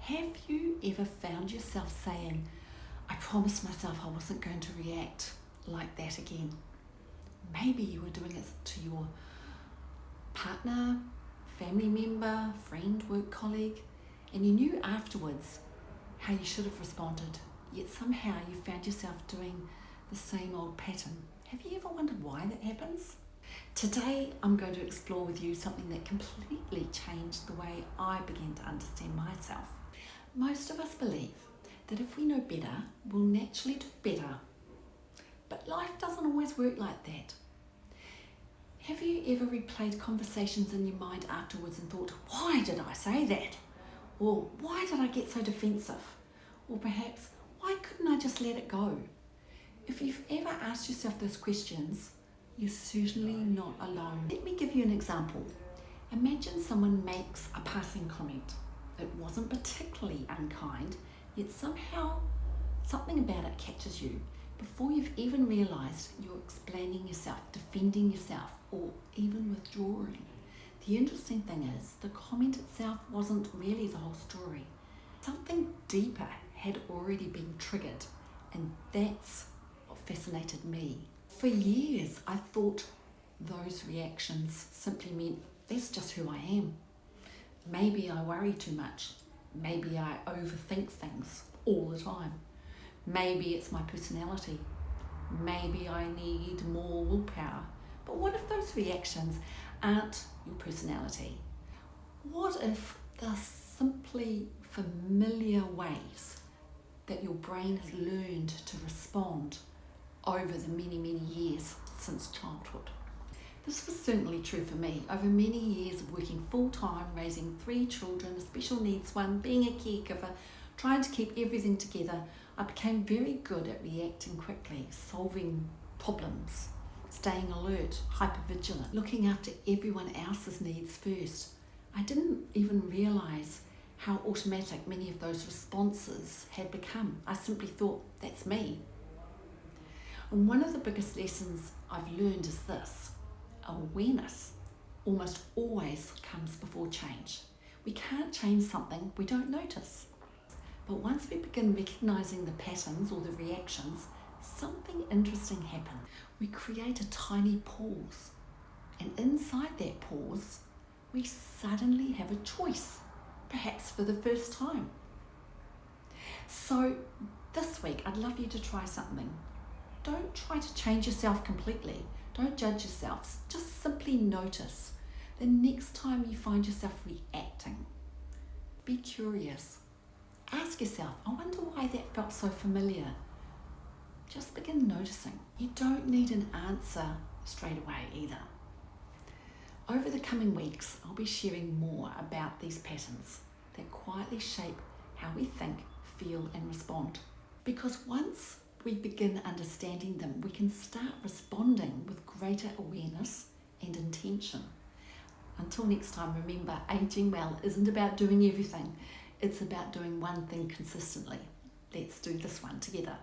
Have you ever found yourself saying, I promised myself I wasn't going to react like that again? Maybe you were doing it to your partner, family member, friend, work colleague, and you knew afterwards how you should have responded, yet somehow you found yourself doing the same old pattern. Have you ever wondered why that happens? Today I'm going to explore with you something that completely changed the way I began to understand myself. Most of us believe that if we know better, we'll naturally do better. But life doesn't always work like that. Have you ever replayed conversations in your mind afterwards and thought, why did I say that? Or why did I get so defensive? Or perhaps, why couldn't I just let it go? If you've ever asked yourself those questions, you're certainly not alone. Let me give you an example. Imagine someone makes a passing comment. It wasn't particularly unkind, yet somehow something about it catches you. Before you've even realised, you're explaining yourself, defending yourself, or even withdrawing. The interesting thing is, the comment itself wasn't really the whole story. Something deeper had already been triggered, and that's what fascinated me. For years, I thought those reactions simply meant that's just who I am. Maybe I worry too much. Maybe I overthink things all the time. Maybe it's my personality. Maybe I need more willpower. But what if those reactions aren't your personality? What if they're simply familiar ways that your brain has learned to respond over the many, many years since childhood? This was certainly true for me. Over many years of working full-time, raising 3 children, a special needs one, being a caregiver, trying to keep everything together, I became very good at reacting quickly, solving problems, staying alert, hypervigilant, looking after everyone else's needs first. I didn't even realise how automatic many of those responses had become. I simply thought, that's me. And one of the biggest lessons I've learned is this: awareness almost always comes before change. We can't change something we don't notice. But once we begin recognising the patterns or the reactions, something interesting happens. We create a tiny pause. And inside that pause, we suddenly have a choice, perhaps for the first time. So this week, I'd love you to try something. Don't try to change yourself completely. Don't judge yourself. Just simply notice the next time you find yourself reacting. Be curious. Ask yourself, I wonder why that felt so familiar. Just begin noticing. You don't need an answer straight away either. Over the coming weeks, I'll be sharing more about these patterns that quietly shape how we think, feel, and respond. Because once we begin understanding them, we can start responding with greater awareness and intention. Until next time, remember, aging well isn't about doing everything. It's about doing one thing consistently. Let's do this one together.